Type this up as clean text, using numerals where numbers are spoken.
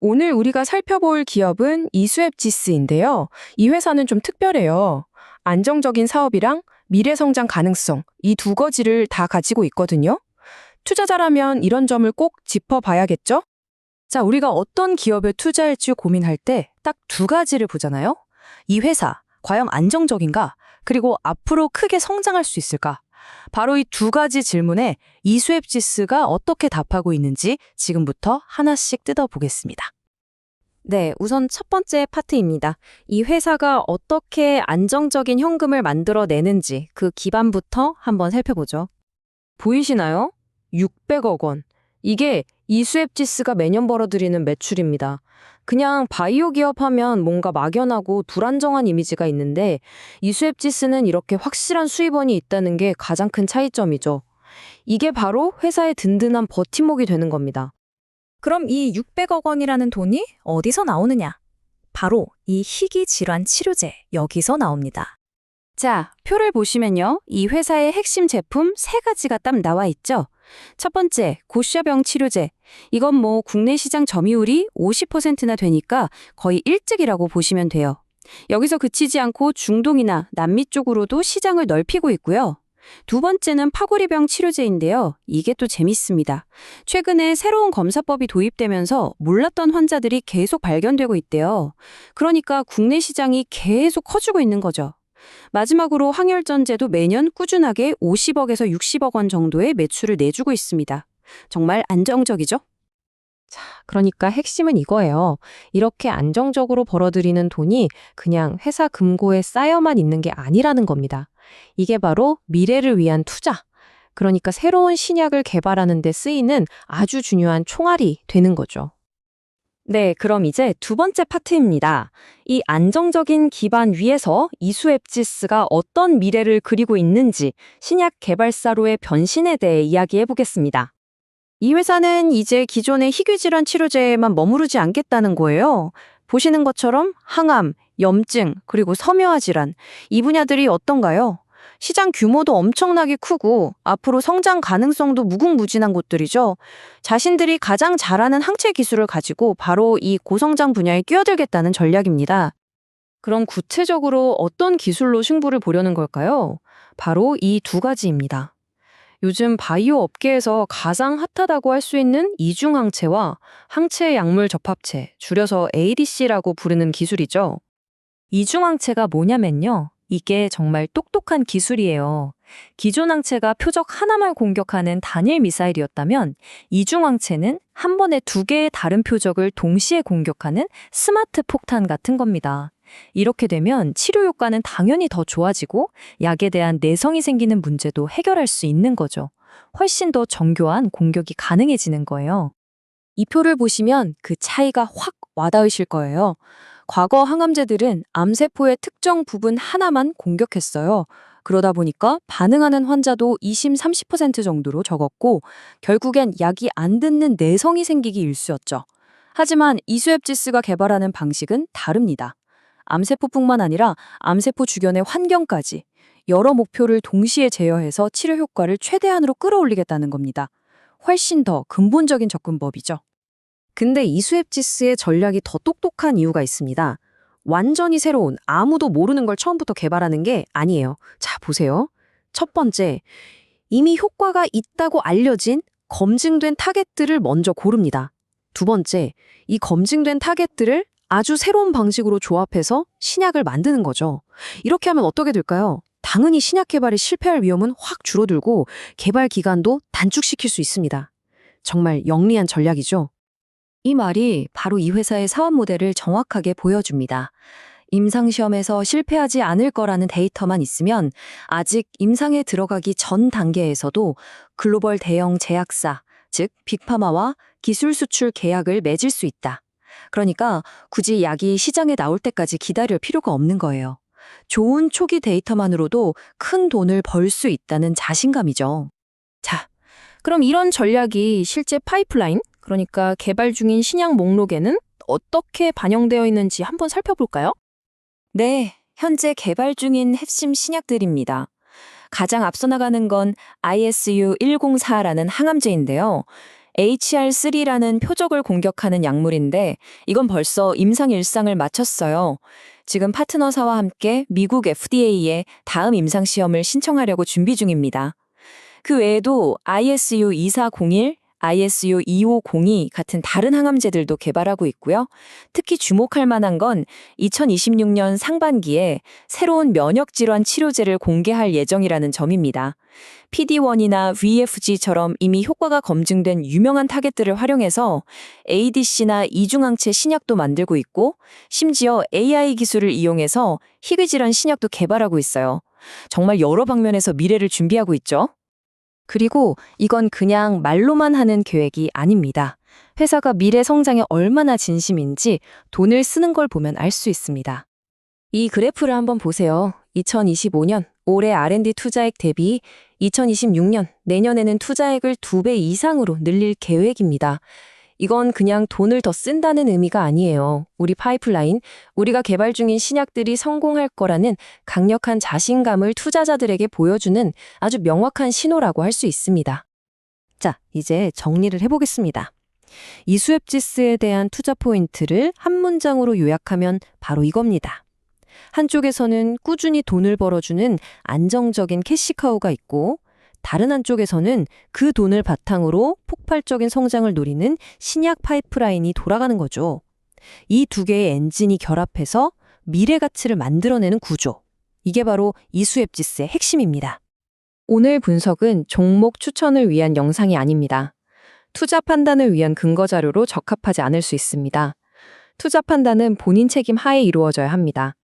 오늘 우리가 살펴볼 기업은 이수앱지스인데요. 이 회사는 좀 특별해요. 안정적인 사업이랑 미래 성장 가능성, 이 두 가지를 다 가지고 있거든요. 투자자라면 이런 점을 꼭 짚어봐야겠죠? 자, 우리가 어떤 기업에 투자할지 고민할 때 딱 두 가지를 보잖아요. 이 회사, 과연 안정적인가? 그리고 앞으로 크게 성장할 수 있을까? 바로 이 두 가지 질문에 이수앱지스가 어떻게 답하고 있는지 지금부터 하나씩 뜯어보겠습니다. 네, 우선 첫 번째 파트입니다. 이 회사가 어떻게 안정적인 현금을 만들어내는지 그 기반부터 한번 살펴보죠. 보이시나요? 600억 원. 이게 이수앱지스가 매년 벌어들이는 매출입니다. 그냥 바이오 기업 하면 뭔가 막연하고 불안정한 이미지가 있는데 이수앱지스는 이렇게 확실한 수입원이 있다는 게 가장 큰 차이점이죠. 이게 바로 회사의 든든한 버팀목이 되는 겁니다. 그럼 이 600억 원이라는 돈이 어디서 나오느냐? 바로 이 희귀 질환 치료제 여기서 나옵니다. 자, 표를 보시면요. 이 회사의 핵심 제품 세 가지가 딱 나와 있죠. 첫 번째, 고셔병 치료제. 이건 뭐 국내 시장 점유율이 50%나 되니까 거의 1등이라고 보시면 돼요. 여기서 그치지 않고 중동이나 남미 쪽으로도 시장을 넓히고 있고요. 두 번째는 파고리병 치료제인데요. 이게 또 재밌습니다. 최근에 새로운 검사법이 도입되면서 몰랐던 환자들이 계속 발견되고 있대요. 그러니까 국내 시장이 계속 커지고 있는 거죠. 마지막으로 항혈전제도 매년 꾸준하게 50억에서 60억 원 정도의 매출을 내주고 있습니다. 정말 안정적이죠? 자, 그러니까 핵심은 이거예요. 이렇게 안정적으로 벌어들이는 돈이 그냥 회사 금고에 쌓여만 있는 게 아니라는 겁니다. 이게 바로 미래를 위한 투자. 그러니까 새로운 신약을 개발하는 데 쓰이는 아주 중요한 총알이 되는 거죠. 네, 그럼 이제 두 번째 파트입니다. 이 안정적인 기반 위에서 이수앱지스가 어떤 미래를 그리고 있는지 신약 개발사로의 변신에 대해 이야기해 보겠습니다. 이 회사는 이제 기존의 희귀질환 치료제에만 머무르지 않겠다는 거예요. 보시는 것처럼 항암, 염증, 그리고 섬유화 질환, 이 분야들이 어떤가요? 시장 규모도 엄청나게 크고 앞으로 성장 가능성도 무궁무진한 곳들이죠. 자신들이 가장 잘하는 항체 기술을 가지고 바로 이 고성장 분야에 끼어들겠다는 전략입니다. 그럼 구체적으로 어떤 기술로 승부를 보려는 걸까요? 바로 이 두 가지입니다. 요즘 바이오 업계에서 가장 핫하다고 할 수 있는 이중항체와 항체 약물 접합체, 줄여서 ADC라고 부르는 기술이죠. 이중항체가 뭐냐면요. 이게 정말 똑똑한 기술이에요. 기존 항체가 표적 하나만 공격하는 단일 미사일이었다면 이중항체는 한 번에 두 개의 다른 표적을 동시에 공격하는 스마트 폭탄 같은 겁니다. 이렇게 되면 치료 효과는 당연히 더 좋아지고 약에 대한 내성이 생기는 문제도 해결할 수 있는 거죠. 훨씬 더 정교한 공격이 가능해지는 거예요. 이 표를 보시면 그 차이가 확 와닿으실 거예요. 과거 항암제들은 암세포의 특정 부분 하나만 공격했어요. 그러다 보니까 반응하는 환자도 20, 30% 정도로 적었고 결국엔 약이 안 듣는 내성이 생기기 일쑤였죠. 하지만 이수앱지스가 개발하는 방식은 다릅니다. 암세포뿐만 아니라 암세포 주변의 환경까지 여러 목표를 동시에 제어해서 치료 효과를 최대한으로 끌어올리겠다는 겁니다. 훨씬 더 근본적인 접근법이죠. 근데 이수앱지스의 전략이 더 똑똑한 이유가 있습니다. 완전히 새로운 아무도 모르는 걸 처음부터 개발하는 게 아니에요. 자, 보세요. 첫 번째, 이미 효과가 있다고 알려진 검증된 타겟들을 먼저 고릅니다. 두 번째, 이 검증된 타겟들을 아주 새로운 방식으로 조합해서 신약을 만드는 거죠. 이렇게 하면 어떻게 될까요? 당연히 신약 개발이 실패할 위험은 확 줄어들고 개발 기간도 단축시킬 수 있습니다. 정말 영리한 전략이죠. 이 말이 바로 이 회사의 사업 모델을 정확하게 보여줍니다. 임상시험에서 실패하지 않을 거라는 데이터만 있으면 아직 임상에 들어가기 전 단계에서도 글로벌 대형 제약사, 즉 빅파마와 기술 수출 계약을 맺을 수 있다. 그러니까 굳이 약이 시장에 나올 때까지 기다릴 필요가 없는 거예요. 좋은 초기 데이터만으로도 큰 돈을 벌 수 있다는 자신감이죠. 자, 그럼 이런 전략이 실제 파이프라인, 그러니까 개발 중인 신약 목록에는 어떻게 반영되어 있는지 한번 살펴볼까요? 네, 현재 개발 중인 핵심 신약들입니다. 가장 앞서 나가는 건 ISU104라는 항암제인데요. HR3라는 표적을 공격하는 약물인데 이건 벌써 임상 일상을 마쳤어요. 지금 파트너사와 함께 미국 FDA에 다음 임상 시험을 신청하려고 준비 중입니다. 그 외에도 ISU 2401, ISU 2502 같은 다른 항암제들도 개발하고 있고요. 특히 주목할 만한 건 2026년 상반기에 새로운 면역질환 치료제를 공개할 예정이라는 점입니다. PD-1이나 VFG처럼 이미 효과가 검증된 유명한 타겟들을 활용해서 ADC나 이중항체 신약도 만들고 있고 심지어 AI 기술을 이용해서 희귀질환 신약도 개발하고 있어요. 정말 여러 방면에서 미래를 준비하고 있죠. 그리고 이건 그냥 말로만 하는 계획이 아닙니다. 회사가 미래 성장에 얼마나 진심인지 돈을 쓰는 걸 보면 알 수 있습니다. 이 그래프를 한번 보세요. 2025년 올해 R&D 투자액 대비 2026년 내년에는 투자액을 2배 이상으로 늘릴 계획입니다. 이건 그냥 돈을 더 쓴다는 의미가 아니에요. 우리 파이프라인, 우리가 개발 중인 신약들이 성공할 거라는 강력한 자신감을 투자자들에게 보여주는 아주 명확한 신호라고 할 수 있습니다. 자, 이제 정리를 해보겠습니다. 이수앱지스에 대한 투자 포인트를 한 문장으로 요약하면 바로 이겁니다. 한쪽에서는 꾸준히 돈을 벌어주는 안정적인 캐시카우가 있고 다른 한쪽에서는 그 돈을 바탕으로 폭발적인 성장을 노리는 신약 파이프라인이 돌아가는 거죠. 이 두 개의 엔진이 결합해서 미래 가치를 만들어내는 구조. 이게 바로 이수앱지스의 핵심입니다. 오늘 분석은 종목 추천을 위한 영상이 아닙니다. 투자 판단을 위한 근거 자료로 적합하지 않을 수 있습니다. 투자 판단은 본인 책임 하에 이루어져야 합니다.